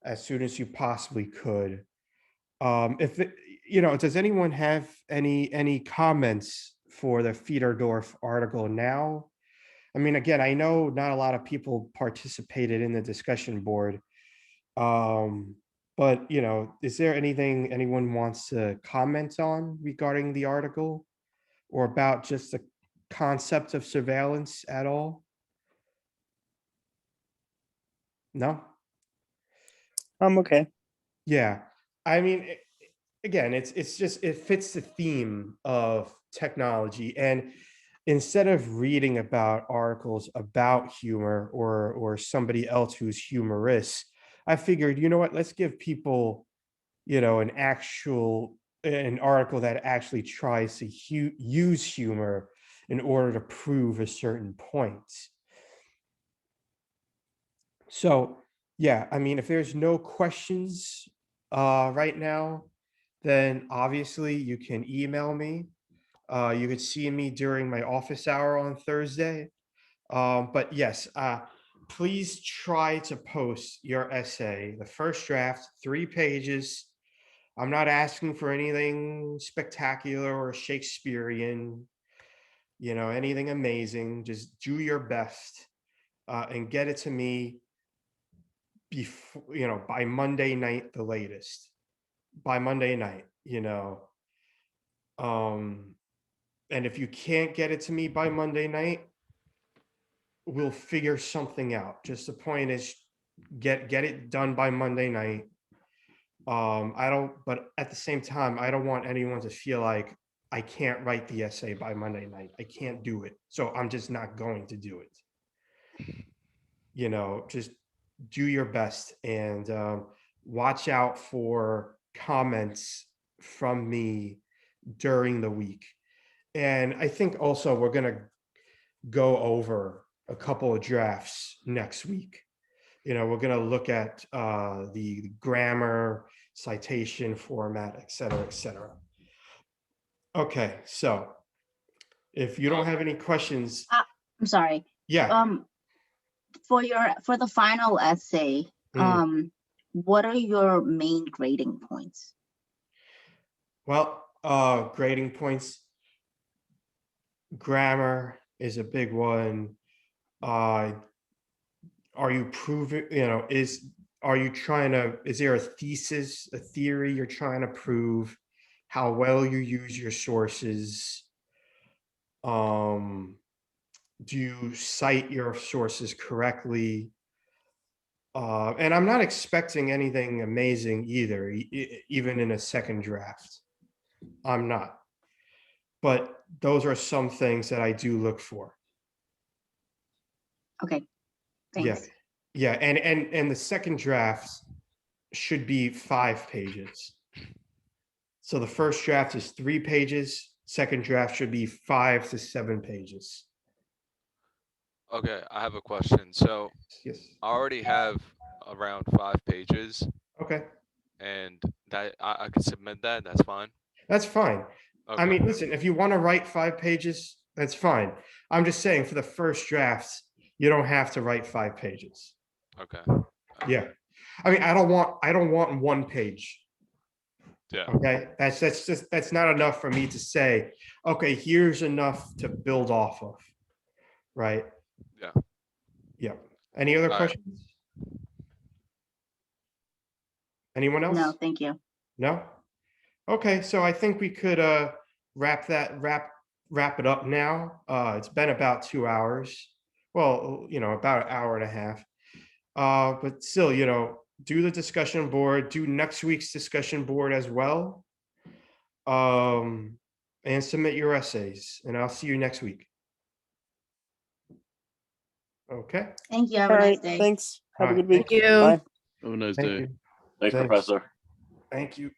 as soon as you possibly could. If it, you know, does anyone have any comments for the Fiederdorf article now? I mean, again, I know not a lot of people participated in the discussion board. But you know, is there anything anyone wants to comment on regarding the article or about just the concept of surveillance at all? No? I'm okay. Yeah. I mean, again, it's just it fits the theme of technology. And instead of reading about articles about humor or somebody else who's humorous, I figured, you know what, let's give people, you know, an article that actually tries to use humor in order to prove a certain point. So yeah, I mean, if there's no questions right now, then obviously you can email me. You could see me during my office hour on Thursday. But yes, please try to post your essay, the first draft, 3 pages. I'm not asking for anything spectacular or Shakespearean, you know, anything amazing. Just do your best and get it to me before, you know, by Monday night, the latest. By Monday night, you know. And if you can't get it to me by Monday night, we'll figure something out. Just the point is get it done by Monday night. I don't, but at the same time, I don't want anyone to feel like I can't write the essay by Monday night. I can't do it. So I'm just not going to do it. You know, just do your best and watch out for comments from me during the week. And I think also we're going to go over a couple of drafts next week. You know, we're going to look at the grammar, citation format, et cetera, et cetera. Okay, so if you don't have any questions, I'm sorry. yeah. For the final essay, what are your main grading points? Well, grading points, grammar is a big one. Are you proving, you know, is there a thesis, a theory you're trying to prove, how well you use your sources? Do you cite your sources correctly? And I'm not expecting anything amazing either, even in a second draft. I'm not. But those are some things that I do look for. Okay, thanks. Yeah, and the second draft should be 5 pages. So the first draft is 3 pages. Second draft should be 5 to 7 pages. Okay, I have a question. So Yes. I already have around 5 pages, Okay, and that I could submit that. That's fine. that's fine. I Okay. mean, listen, if you want to write 5 pages, that's fine. I'm just saying for the first drafts, you don't have to write 5 pages. Okay. Yeah. I mean, I don't want 1 page. Yeah. Okay, that's not enough for me to say, okay, here's enough to build off of. Right? Yeah. Yeah. Any other All right. questions? Anyone else? No, thank you. No? Okay, so I think we could wrap it up now. It's been about 2 hours. Well, about an hour and a half. But still, do the discussion board, do next week's discussion board as well. And submit your essays, and I'll see you next week. Okay. Thank you. Have All a nice right, day. thanks. Have a All right, good week. Thank you. Bye. Have a nice Thank day. you. Thanks, Thanks. Professor. Thank you.